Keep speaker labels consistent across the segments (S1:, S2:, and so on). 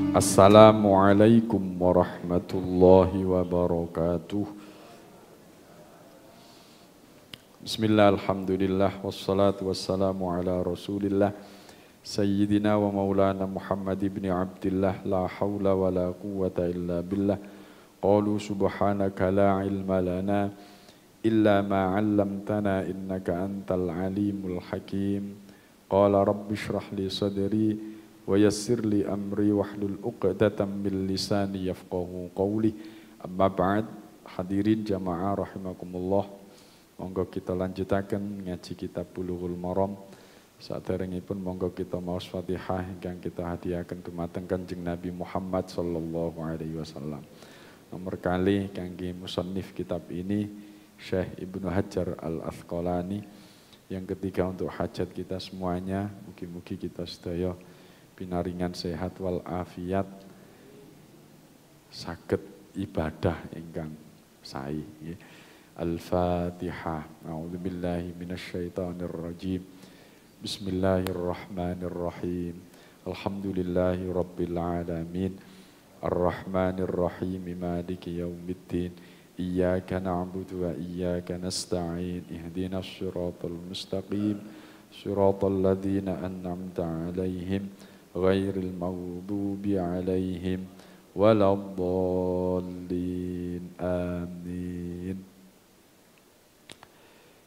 S1: Assalamualaikum warahmatullahi wabarakatuh. Bismillah, alhamdulillah, wassalatu wassalamu ala rasulillah Sayyidina wa maulana Muhammad ibn Abdillah. La hawla wa la quwwata illa billah. Qalu subhanaka la ilma lana illa ma 'allamtana innaka antal alimul hakim. Qala rabbi shrah li sadri wa yassir li amri wahlul 'uqdatam min lisani yafqahu qawli. Amma ba'd, hadirin jamaah rahimakumullah. Monggo kita lanjutaken ngaji kitab Bulughul Maram. Saderengipun monggo kita maos Fatihah ingkang kita hadiahaken dumateng Kanjeng Nabi Muhammad sallallahu alaihi wasallam. Nomor kali kangge musannif kitab ini Syekh Ibnu Hajar Al-Asqalani. Yang ketiga untuk hajat kita semuanya, mugi-mugi kita sedaya pinaringan sehat wal afiat, saged ibadah ingkang sae. Al-Fatihah. A'udzubillahi minasyaitonir rajim. Bismillahirrahmanirrahim. Alhamdulillahi rabbil alamin. Ar-Rahmanir Rahim. Maliki yaumiddin. Iyyaka na'budu wa iyyaka nasta'in. Ihdinas siratal mustaqim. Siratal ladzina an'amta 'alaihim ghairil maghdubi 'alaihim waladdallin. Amin.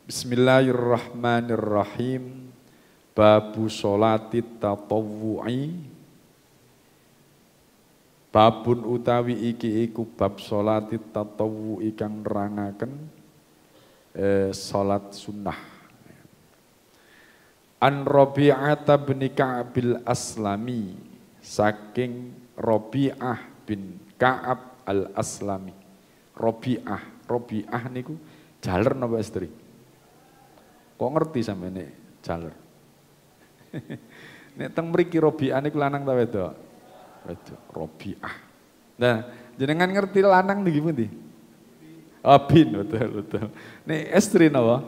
S1: Bismillahirrahmanirrahim. Babu sholatit tatawwu'i. Babun utawi iki iku bab sholatit tatawwu'i kang nerangaken salat sunnah. An Rabi'ah bin Ka'bil Aslami, saking Rabi'ah bin Ka'ab al-Aslami. Rabi'ah niku jaler napa istri? Kok ngerti sampeyan nek jaler? Nek teng mriki Rabi'ah niku lanang ta wedok? Wedok, Rabi'ah. Nah, jenengan ngerti lanang niki pundi? Oh, bin, betul. Nek istri napa?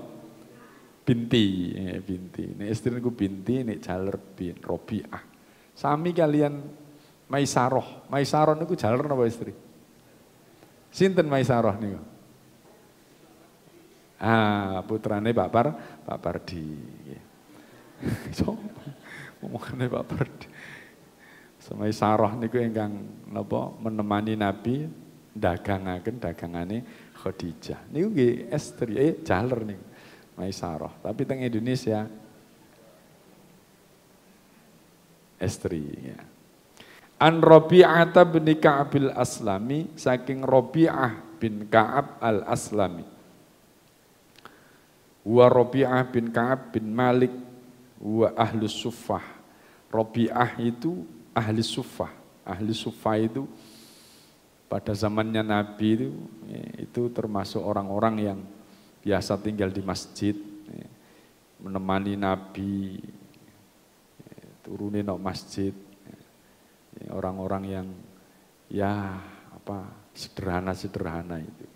S1: Binti. Nek istri niku binti, nek jaler bin, Rabi'ah. Sami kalian Maisaroh. Maisaroh niku jaler napa istri? Sinten Maisaroh niku? Putrane Pak Pardi. Ngomongane Pak Pardi. Maisaroh niku ingkang napa menemani Nabi dagangaken dagangane Khadijah. Niku nggih istri jaler niku. Maisaroh, tapi teng Indonesia istri ya. An Rabi'ah bin Ka'bil Aslami, saking Rabi'ah bin Ka'ab al-Aslami. Wa Rabi'ah bin Ka'ab bin Malik wa ahlus suffah. Rabi'ah itu ahli suffah. Ahli suffah itu pada zamannya Nabi itu termasuk orang-orang yang biasa tinggal di masjid, menemani Nabi, turunin no masjid, orang-orang yang sederhana itu.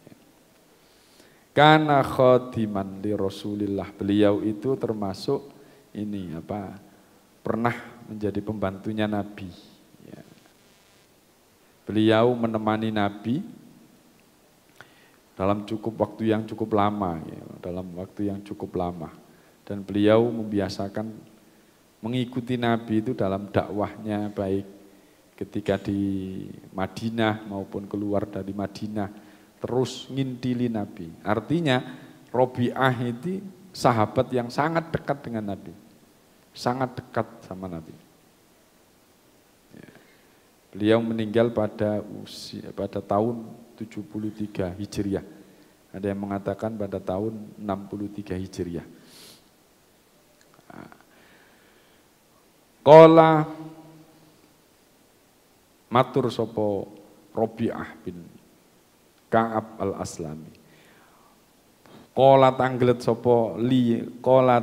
S1: Kana khadiman li Rasulillah, beliau itu termasuk pernah menjadi pembantunya Nabi. Beliau menemani Nabi dalam waktu yang cukup lama, dan beliau membiasakan mengikuti Nabi itu dalam dakwahnya, baik ketika di Madinah maupun keluar dari Madinah, terus ngintili Nabi. Artinya Rabi'ah itu sahabat yang sangat dekat dengan Nabi, sangat dekat sama Nabi. Beliau meninggal pada tahun 73 Hijriah. Ada yang mengatakan pada tahun 63 Hijriah. Qala matur sapa Rabi'ah bin Ka'ab al-Aslami. Qala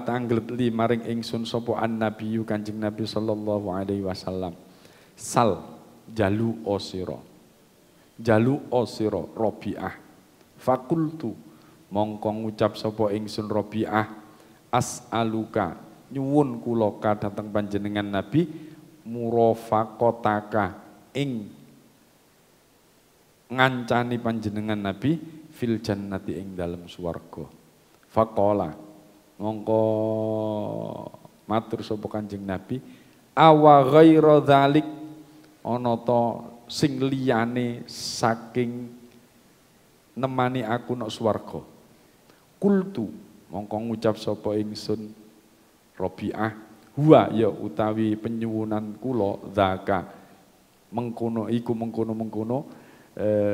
S1: tanglet li maring ingsun sapa an-nabiyyu Kanjeng Nabi sallallahu alaihi wasallam. Sal jalu osiro Rabi'ah. Fakultu mongko ngucap sapa ingsun Rabi'ah, as'aluka nyuwun kula ka dhateng panjenengan Nabi murafaqataka ing ngancani panjenengan Nabi fil jannati ing dalem swarga. Faqala mongko matur sapa Kanjeng Nabi, awa ghaira dzalik ana ta sing liyane saking nemani aku nok swarga. Kultu mongko ngucap sapa ingsun Rabi'ah, huwa ya utawi penyuwunan kula zaka mengkono iku mengkono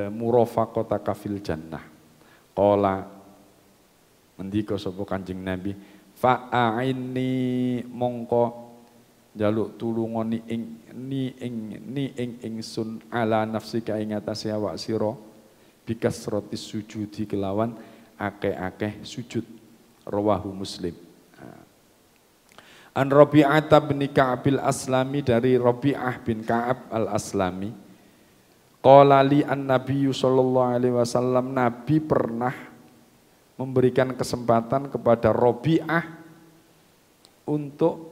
S1: murafaqataka fil jannah. Qala ngendika sapa Kanjeng Nabi, fa'aini mongko njaluk tulungoni ing ingsun ala nafsika ing atase awak sira bikasratis sujudi kelawan akeh-akeh sujud. Rawahu Muslim. An Rabi'ah bin Ka'ab al-Aslami, dari Rabi'ah bin Ka'ab al-Aslami, qala li an-nabiy sallallahu alaihi wasallam, Nabi pernah memberikan kesempatan kepada Rabi'ah untuk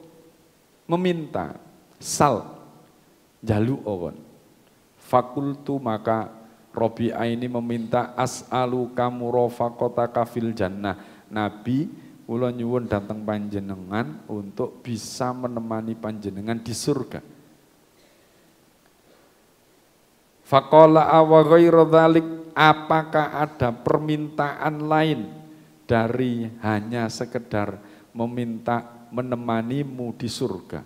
S1: meminta sal jaluk awon. Fakultu maka Rabi'ah ini meminta as'aluka murafaqataka fil jannah. Nabi kula nyuwun datang panjenengan untuk bisa menemani panjenengan di surga. Faqala awa ghairu dzalik, apakah ada permintaan lain dari hanya sekedar meminta menemanimu di surga?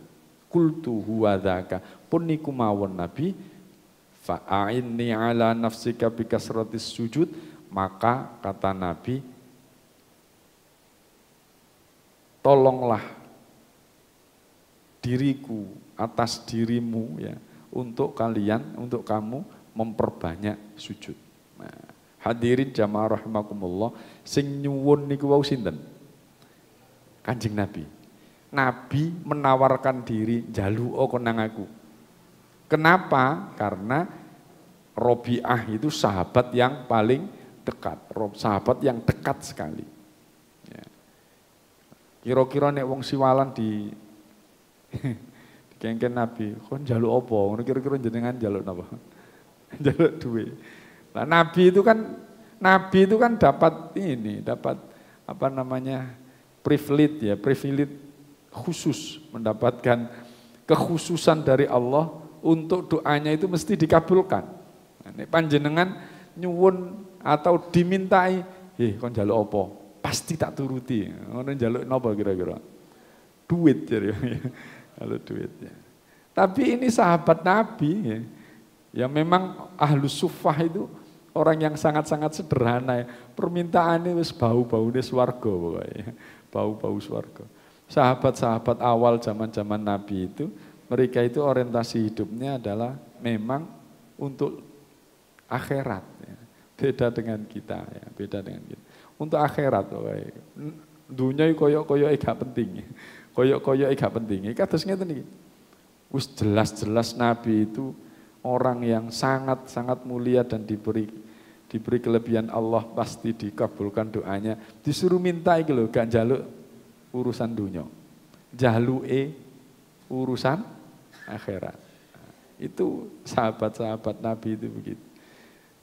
S1: Qultu huwa dzaka, pun niku mawon Nabi, fa'inni ala nafsika bikasratis sujud, maka kata Nabi, tolonglah diriku atas dirimu ya, untuk kalian, untuk kamu memperbanyak sujud. Nah, hadirin jamaah rahimakumullah, sing nyuwun niku wau sinten? Kanjeng Nabi. Nabi menawarkan diri, jaluko konang aku. Kenapa? Karena Rabi'ah itu sahabat yang paling dekat, sahabat yang dekat sekali. Kira-kira nek wong siwalan di kengken Nabi, kon njaluk apa? Ngono kira-kira jenengan njaluk napa? Njaluk duit. Nah, Nabi itu kan dapat apa namanya? privilege khusus, mendapatkan kekhususan dari Allah untuk doanya itu mesti dikabulkan. Nah, nek panjenengan nyuwun atau dimintai, kon njaluk apa? Pasti tak turuti. Ngono njaluk napa kira-kira? Duit jadi. Kalau duit ya. Tapi ini sahabat Nabi ya. Ya memang ahlus suffah itu orang yang sangat-sangat sederhana ya. Permintaannya wis bau-baune swarga pokoknya. Bau-bau swarga. Sahabat-sahabat awal zaman-zaman Nabi itu, mereka itu orientasi hidupnya adalah memang untuk akhirat ya. Beda dengan kita ya, beda dengan kita. Untuk akhirat, dunia koyok-koyok gak penting, koyok-koyok gak penting. Kados ngeten iki. Wis jelas-jelas Nabi itu orang yang sangat-sangat mulia dan diberi kelebihan Allah, pasti dikabulkan doanya. Disuruh minta iki lho, gak njaluk urusan dunia, jaluke urusan akhirat. Itu sahabat-sahabat Nabi itu begitu.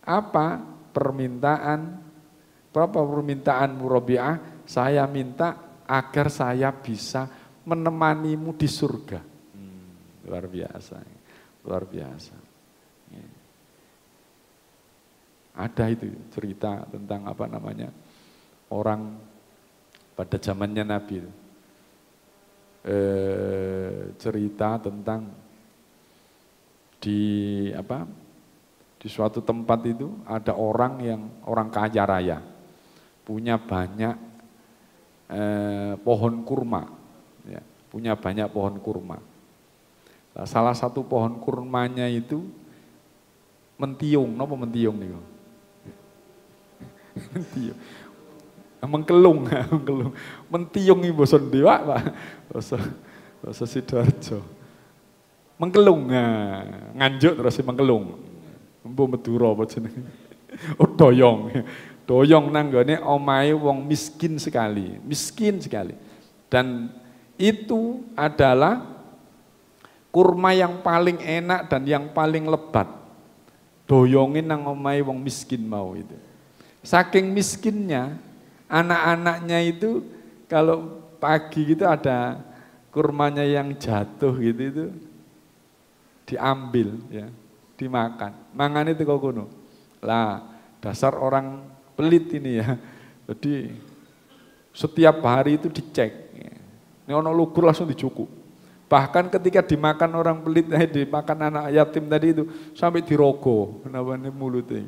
S1: Apa permintaan Rabi'ah? Saya minta agar saya bisa menemanimu di surga. Luar biasa, luar biasa. Ada itu cerita tentang apa namanya, orang pada zamannya Nabi itu. Cerita tentang di suatu tempat itu ada orang kaya raya, punya banyak pohon kurma, ya, punya banyak pohon kurma. Nah, salah satu pohon kurmanya itu mentiung, napa mentiung nih? Mentiung, mengkelung, mentiung ini basa Dewa, Pak, basa Sidoarjo. Mengkelung, nganjuk terus mengkelung. Empu Madura apa jenenge? Oh, doyong nanggone omahe wong miskin sekali. Dan itu adalah kurma yang paling enak dan yang paling lebat. Doyongin nang omahe wong miskin mau itu. Saking miskinnya, anak-anaknya itu kalau pagi gitu ada kurmanya yang jatuh gitu itu diambil ya, dimakan. Mangan itu kok kuno. Lah, dasar orang pelit ini ya. Jadi setiap hari itu dicek. Ini ono lugur langsung dicukup. Bahkan ketika dimakan orang pelit, dimakan anak yatim tadi itu sampai dirogo, namanya mulutnya,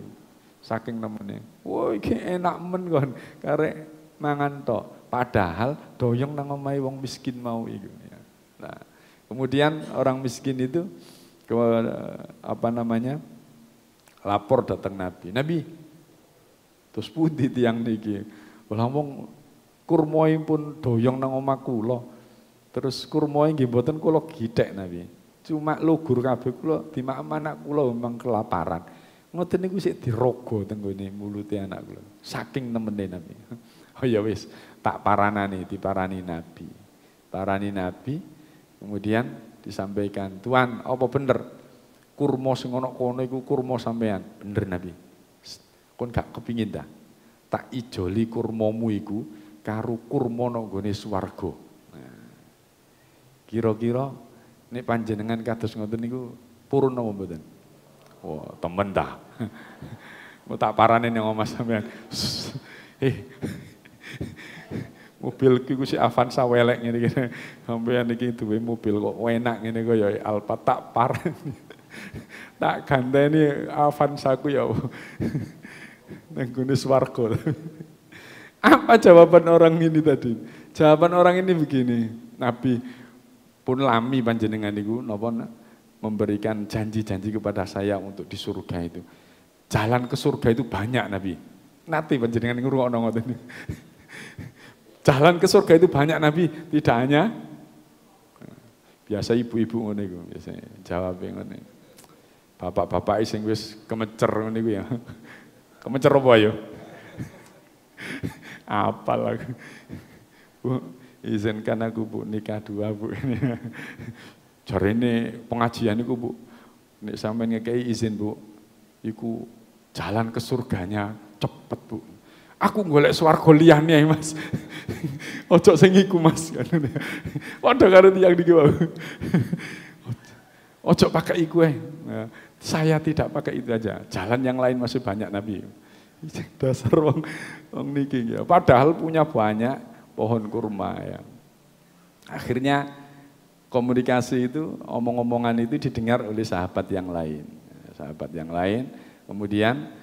S1: saking nemennya. Wah, ini enak men kon, karek mangan tok. Padahal doyong nang omahe wong miskin mau itu. Nah, kemudian orang miskin itu lapor datang Nabi. Nabi, terus pundi tiang niki? Lah wong kurmoi pun doyong nang omah kula. Terus kurmoi nggih mboten kula githek Nabi. Cuma lugur kabeh kula dimakan anak kula memang kelaparan. Ngoten niku sik dirogo teng gone mulute anak kula. Saking nemene Nabi. Oh ya wis, tak paranani, diparani Nabi. Parani Nabi, kemudian disampaikan, "Tuan, apa bener kurma sing ana kono iku kurma sampean?" "Bener Nabi." "Kon gak kepingin ta? Tak ijoli kurmamu iku karo kurma nang gone swarga." Kira-kira nek panjenengan kados ngoten niku purun napa mboten? Wah, temen dah. Mau tak parane nang omah sampean. Mobil ki ku si Avanza welek ngene iki. Sampean iki duwe mobil kok enak ngene kok ya Alfa tak parani. Tak ganteni Avanza ku ya. Nang gone swarga. Apa jawaban orang ini tadi? Jawaban orang ini begini, Nabi pun lami panjenengan niku napa memberikan janji-janji kepada saya untuk di surga itu. Jalan ke surga itu banyak Nabi. Nanti panjenengan niku ngrungokno ngoten. Jalan ke surga itu banyak Nabi, tidak hanya biasa ibu-ibu ngono iku biasanya jawab ngono. Bapak-bapak sing wis kemecer ngono iku ya. Kemecer apa ya? Apal aku. Bu, izinkan aku Bu nikah dua Bu. Jarene pengajian iku Bu. Nek sampean ngekei izin Bu, iku jalan ke surganya cepet Bu. Aku golek swarga liyane Mas. Ojo sing iku Mas. Padha karo tiyang niki wae. Ojo pakai iku Saya tidak pakai itu aja. Jalan yang lain masih banyak Nabi. Dasar wong niki ya. Padahal punya banyak pohon kurma ya. Akhirnya komunikasi itu, omong-omongan itu didengar oleh sahabat yang lain. Sahabat yang lain, kemudian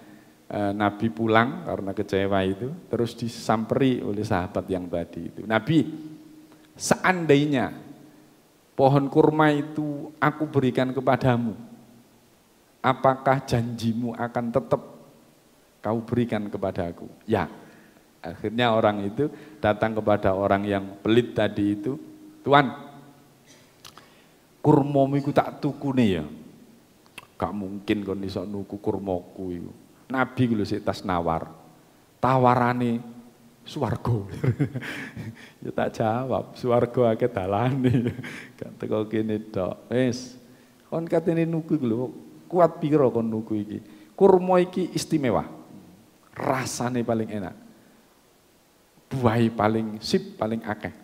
S1: Nabi pulang karena kecewa itu, terus disamperi oleh sahabat yang tadi itu. Nabi, seandainya pohon kurma itu aku berikan kepadamu, apakah janjimu akan tetap kau berikan kepada aku? Ya. Akhirnya orang itu datang kepada orang yang pelit tadi itu, Tuan, kurmamu iku tak tukune ya. Gak mungkin kon iso nuku kurmaku iku. Nabi lho sik tas nawar. Tawarane swarga. Ya tak jawab, swarga akeh dalane. Gak teko kene tok. Wis, kon katene nuku iku lho, kuat pira kon nuku iki. Kurma iki istimewa. Rasane paling enak. Buah paling sip, paling akeh.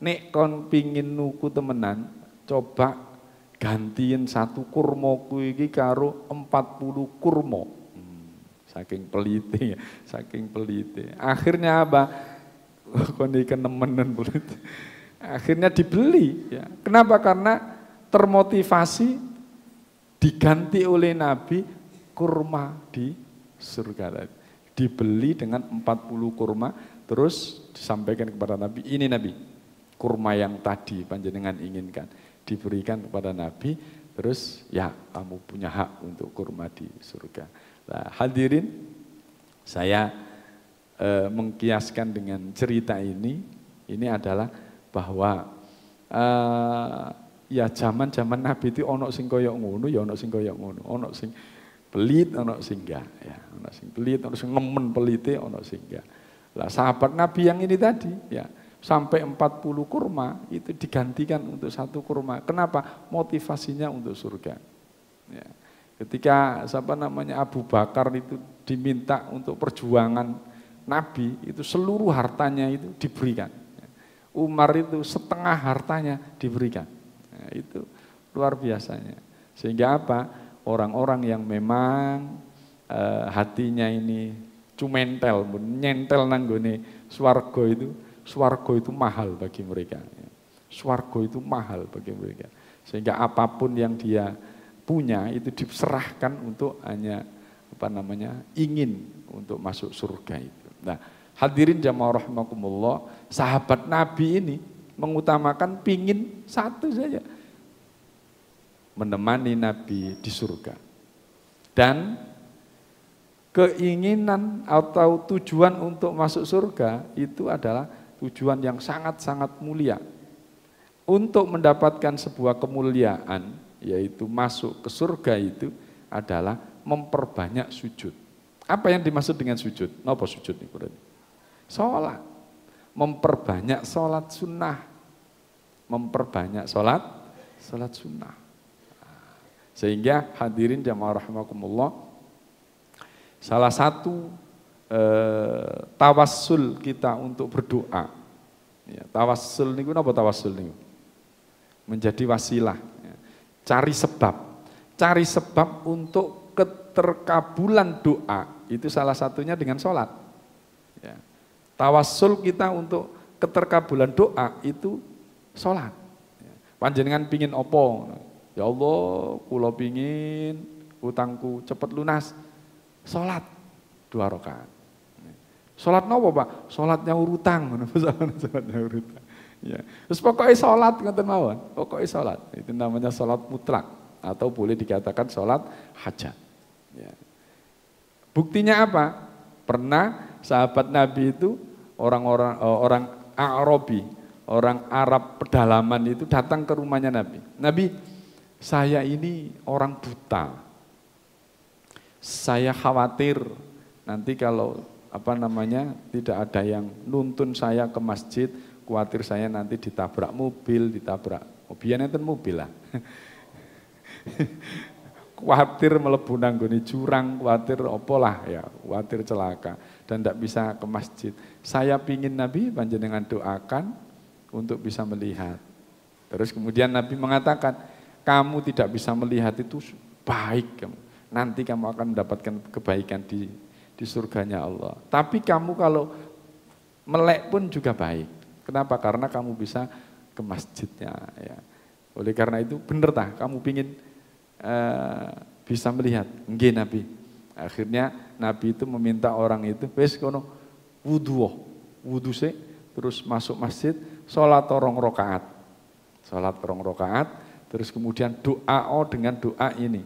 S1: Nek kon pingin nuku temenan, coba gantiin satu kurmaku iki karo 40 kurma. Saking pelite, saking pelite. Akhirnya apa? Kon iki nemenan bulet. Akhirnya dibeli. Ya. Kenapa? Karena termotivasi diganti oleh Nabi kurma di surga. Dibeli dengan 40 kurma, terus disampaikan kepada Nabi, ini Nabi, kurma yang tadi panjenengan inginkan, diberikan kepada Nabi, terus ya kamu punya hak untuk kurma di surga. Nah, hadirin, saya mengkiaskan dengan cerita ini adalah bahwa ya zaman-zaman Nabi itu ono sing koyok ngono, ya ono sing koyok ngono, ono sing pelit, ono sing enggak, ya, ono sing pelit, ono sing nemen pelite, ono sing enggak. Lah sahabat Nabi yang ini tadi, ya sampai 40 kurma itu digantikan untuk 1 kurma. Kenapa? Motivasinya untuk surga. Ya. Ketika Abu Bakar itu diminta untuk perjuangan Nabi, itu seluruh hartanya itu diberikan. Umar itu setengah hartanya diberikan. Nah, itu luar biasanya. Sehingga apa? Orang-orang yang memang hatinya ini cumentel, nyentel nanggone swarga itu mahal bagi mereka. Swarga itu mahal bagi mereka. Sehingga apapun yang dia punya itu diserahkan untuk hanya ingin untuk masuk surga itu. Nah, hadirin jamaah rahimakumullah, sahabat Nabi ini mengutamakan pingin satu saja, menemani Nabi di surga. Dan keinginan atau tujuan untuk masuk surga itu adalah tujuan yang sangat-sangat mulia. Untuk mendapatkan sebuah kemuliaan, yaitu masuk ke surga itu adalah memperbanyak sujud. Apa yang dimaksud dengan sujud? Apa sujud ini berarti? Sholat. Memperbanyak sholat sunnah. Memperbanyak sholat sunnah. Sehingga hadirin jamaah rahimakumullah, salah satu tawassul kita untuk berdoa. Ya, tawassul niku napa tawassul niku? Menjadi wasilah. Ya. Cari sebab untuk keterkabulan doa, itu salah satunya dengan sholat. Ya. Tawassul kita untuk keterkabulan doa itu sholat. Ya. Panjenengan pingin opo? Ya Allah, kula pingin utangku cepat lunas. Sholat 2 rakaat. Sholat nopo Pak? Sholatnya urutang. Sholatnya urutang. Ya. Terus pokoknya sholat ngoten mawon. Pokoknya sholat. Itu namanya sholat mutlak atau boleh dikatakan sholat hajat. Ya. Buktinya apa? Pernah sahabat Nabi itu orang Arabi, orang Arab pedalaman itu datang ke rumahnya Nabi. Nabi, saya ini orang buta. Saya khawatir nanti kalau tidak ada yang nuntun saya ke masjid, khawatir saya nanti ditabrak mobil lah. Khawatir mlebu nanggone jurang, khawatir opolah ya, khawatir celaka dan tidak bisa ke masjid. Saya pingin Nabi panjenengan doakan untuk bisa melihat. Terus kemudian Nabi mengatakan, kamu tidak bisa melihat itu baik, nanti kamu akan mendapatkan kebaikan di surganya Allah. Tapi kamu kalau melek pun juga baik. Kenapa? Karena kamu bisa ke masjidnya. Ya. Oleh karena itu bener tah, kamu pingin bisa melihat. Nggih Nabi. Akhirnya Nabi itu meminta orang itu, wis kono wudu sih, terus masuk masjid, sholat 2 rakaat. Sholat 2 rakaat, terus kemudian doa dengan doa ini.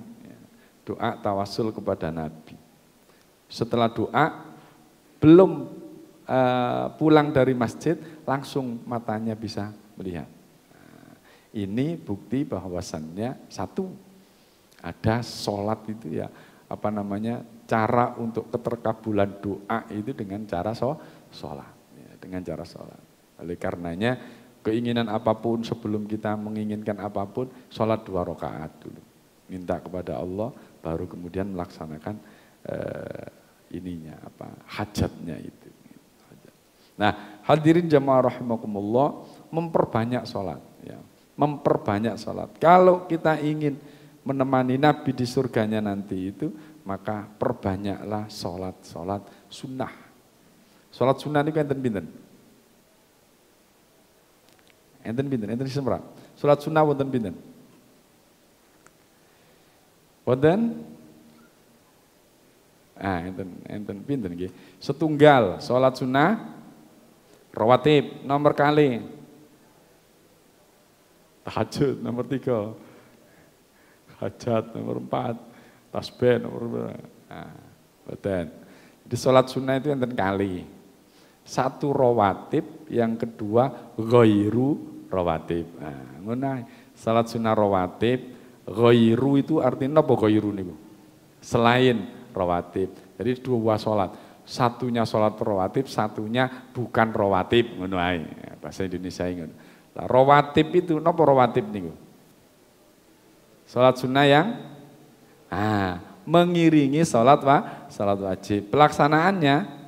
S1: Doa tawassul kepada Nabi. Setelah doa, belum pulang dari masjid, langsung matanya bisa melihat. Nah, ini bukti bahwasannya satu, ada sholat itu ya, cara untuk keterkabulan doa itu dengan cara sholat. Ya, dengan cara sholat. Oleh karenanya, keinginan apapun sebelum kita menginginkan apapun, sholat 2 rakaat dulu. Minta kepada Allah, baru kemudian melaksanakan hajatnya itu. Nah, hadirin jamaah rahimakumullah, memperbanyak sholat. Ya. Memperbanyak sholat. Kalau kita ingin menemani Nabi di surganya nanti itu, maka perbanyaklah sholat sunnah. Sholat sunnah ini enten pinten? Enten pinten? Enten semra. Sholat sunnah wonten pinten? Wonten? Enten pinten nggih. Setunggal sholat sunnah rawatib nomor kali. Tahajud nomor 3. Hajat nomor 4, tasbih nomor berapa? Betul. Jadi sholat sunnah itu enten kali. 1 rawatib, yang kedua ghairu rawatib. Ngono. Sholat sunnah rawatib, ghairu itu artinya apa ghairu niku? Selain rawatib. Jadi 2 sholat. Satunya sholat rawatib, satunya bukan rawatib. Ngono ae. bahasa Indonesia ini. Lah rawatib itu napa rawatib niku? Salat sunnah yang mengiringi salat wajib. Pelaksanaannya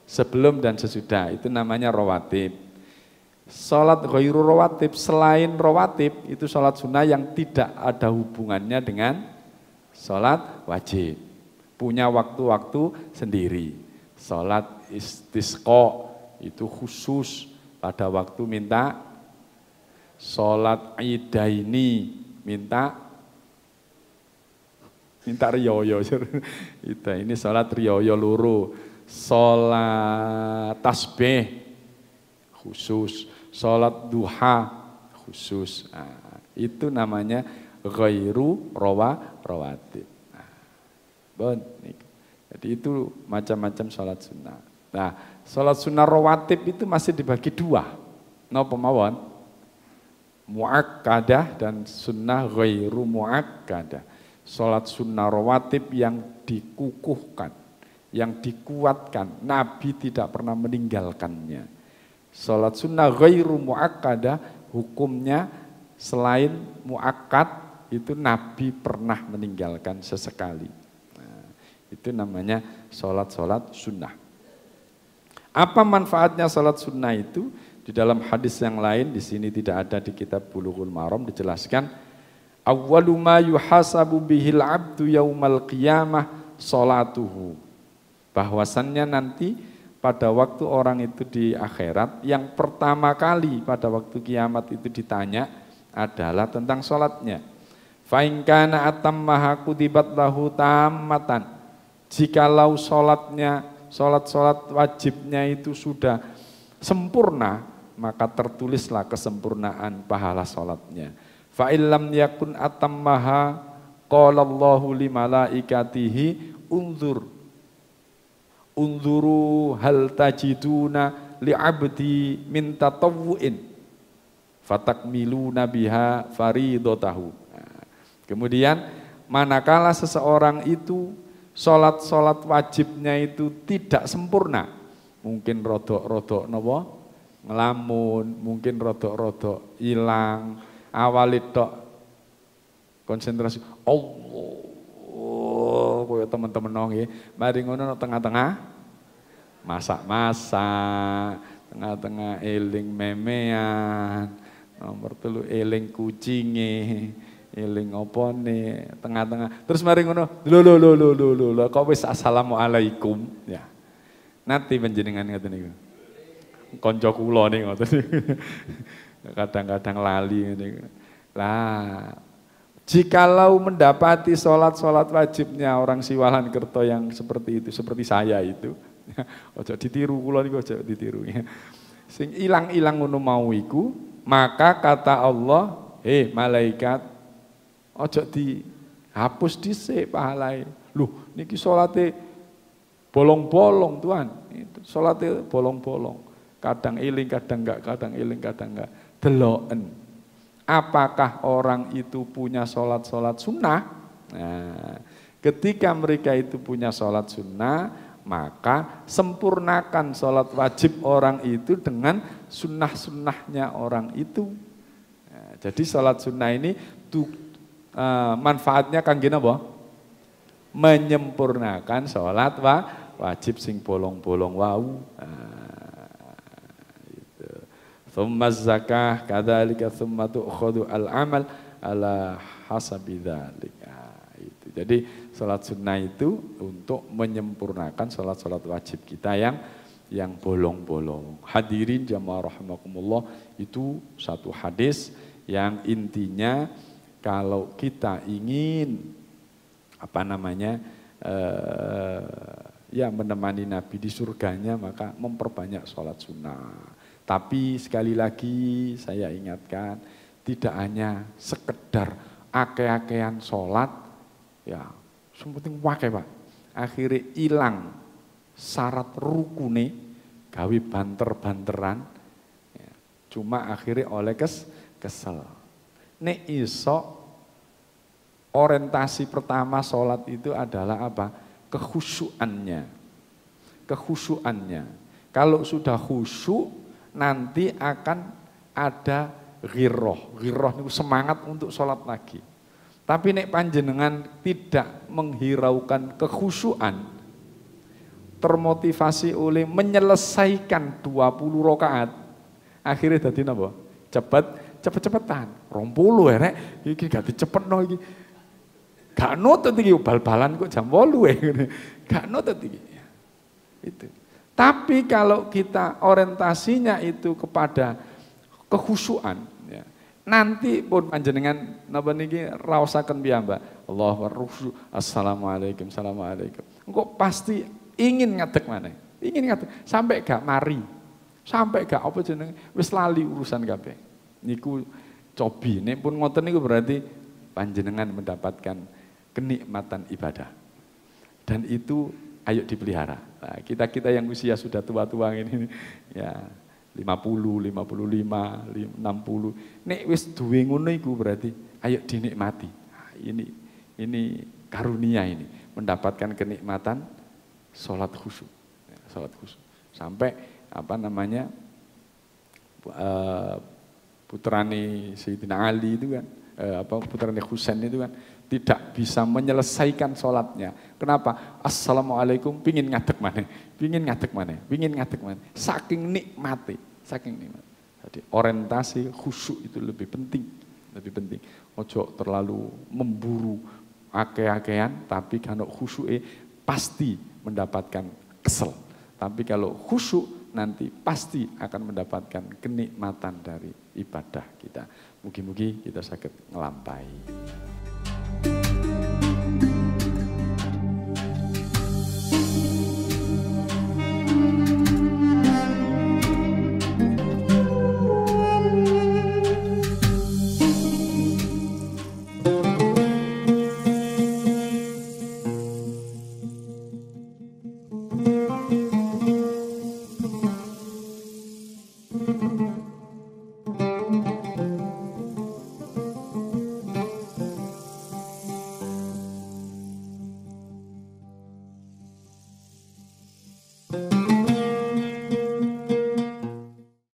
S1: sebelum dan sesudah itu namanya rawatib. Salat ghairu rawatib, selain rawatib itu salat sunnah yang tidak ada hubungannya dengan salat wajib. Punya waktu-waktu sendiri. Salat istisqa itu khusus pada waktu minta. Salat idaini minta riyoyo. Itu ini salat riyoyo loro. Salat tasbih khusus, salat duha khusus. Nah, itu namanya ghairu rawatib. Jadi itu macam-macam salat sunnah. Nah, salat sunnah rawatib itu masih dibagi dua. Napa mawon? Muakkadah dan sunnah ghairu muakkadah. Salat sunnah rawatib yang dikukuhkan, yang dikuatkan, Nabi tidak pernah meninggalkannya. Salat sunnah ghairu muakkadah hukumnya selain muakkad itu Nabi pernah meninggalkan sesekali. Nah, itu namanya salat-salat sunnah. Apa manfaatnya salat sunnah itu? Di dalam hadis yang lain, di sini tidak ada di kitab Bulughul Maram, dijelaskan awwalu ma yuhasabu bihil abdu yaumal qiyamah salatuhu. Bahwasannya nanti pada waktu orang itu di akhirat, yang pertama kali pada waktu kiamat itu ditanya adalah tentang salatnya. Fa in kana atammaha kutibat lahu tammatan. Jikalau salatnya, salat wajibnya itu sudah sempurna, maka tertulislah kesempurnaan pahala salatnya. Fa illam yakun atammaha qala Allahu li malaikatihi unzuru hal tajiduna li abdi min tatawwu'in fatakmiluna biha faridatahu. Nah, kemudian manakala seseorang itu salat wajibnya itu tidak sempurna, mungkin rodok-rodok napa ngelamun, mungkin rodok-rodok hilang, awalit tok konsentrasi Allah koyo teman-teman nggih, mari ngono tengah-tengah masak-masak, tengah-tengah eling memean, nomor 3 eling kucinge, eling opone, tengah-tengah. Terus mari ngono, lho kok wis assalamualaikum ya. Nanti panjenengan ngoten niku. Kanca kula ning ngoten. Kadang-kadang lali ngene. Lah jikalau mendapati sholat wajibnya orang Siwalan Kerto yang seperti itu, seperti saya itu, ojo ditiru, kula niku ojo ditiru. Sing ilang-ilang ngono mau iku, maka kata Allah, malaikat, ojo dihapus dhisik pahalae. Loh, niki salate bolong-bolong Tuhan. Itu salate bolong-bolong. Kadang eling, kadang enggak, kadang eling, kadang enggak. Deloken. Apakah orang itu punya sholat sunnah? Nah, ketika mereka itu punya sholat sunnah, maka sempurnakan sholat wajib orang itu dengan sunnah-sunnahnya orang itu. Nah, jadi sholat sunnah ini manfaatnya kangge napa? Menyempurnakan sholat wajib sing bolong-bolong wau. Tsumma zakah kadzalika tsumma tu'khadhu al-amal ala hasabi dzalik. Itu. Jadi salat sunnah itu untuk menyempurnakan salat-salat wajib kita yang bolong-bolong. Hadirin jamaah rahimakumullah, itu satu hadis yang intinya kalau kita ingin menemani Nabi di surganya, maka memperbanyak salat sunnah. Tapi sekali lagi saya ingatkan, tidak hanya sekedar ake-akean sholat, ya, penting wakai Pak. Akhirnya hilang syarat rukune, gawe banter-banteran, ya, cuma akhirnya oleh kesel. Nek iso orientasi pertama sholat itu adalah apa? Kekhusyuannya. Kalau sudah khusyuk, nanti akan ada ghirrah. Ghirrah itu semangat untuk sholat lagi. Tapi nek panjenengan tidak menghiraukan kekhusyuan, termotivasi oleh menyelesaikan 20 rakaat, akhirnya dadi napa? Cepet-cepetan. 20 rek, iki gak dicepetno iki. Gak nutut iki bal-balan kok jam 8 gak nutut iki. Itu. Tapi kalau kita orientasinya itu kepada kekhusyuan, ya, nanti pun panjenengan napa niki raosaken piyambak. Allahu Akbar, assalamualaikum, assalamualaikum. Engko pasti ingin ngadeg maneh. Ingin ngadeg sampai gak mari. Sampai gak apa jenenge wis lali urusan kabeh. Niku cobi. Nek pun ngoten niku berarti panjenengan mendapatkan kenikmatan ibadah. Dan itu ayo dipelihara. Nah, kita yang usia sudah tua-tua ini ya 50, 55, 60. Nek wis duwe ngono iku berarti ayo dinikmati. Nah, ini karunia ini, mendapatkan kenikmatan salat khusyuk. Ya, salat khusyuk. Sampai putrane Sayyidina Ali itu kan putrane Husain itu kan tidak bisa menyelesaikan sholatnya. Kenapa? Assalamualaikum, pingin ngadeg maneh, pingin ngadeg maneh, pingin ngadeg maneh. Saking nikmati, saking nikmat. Jadi orientasi khusyuk itu lebih penting, lebih penting. Ojo terlalu memburu ake-akean, tapi kalau khusyuk pasti mendapatkan kesel. Tapi kalau khusyuk nanti pasti akan mendapatkan kenikmatan dari ibadah kita. Mugi-mugi kita saged ngelampai.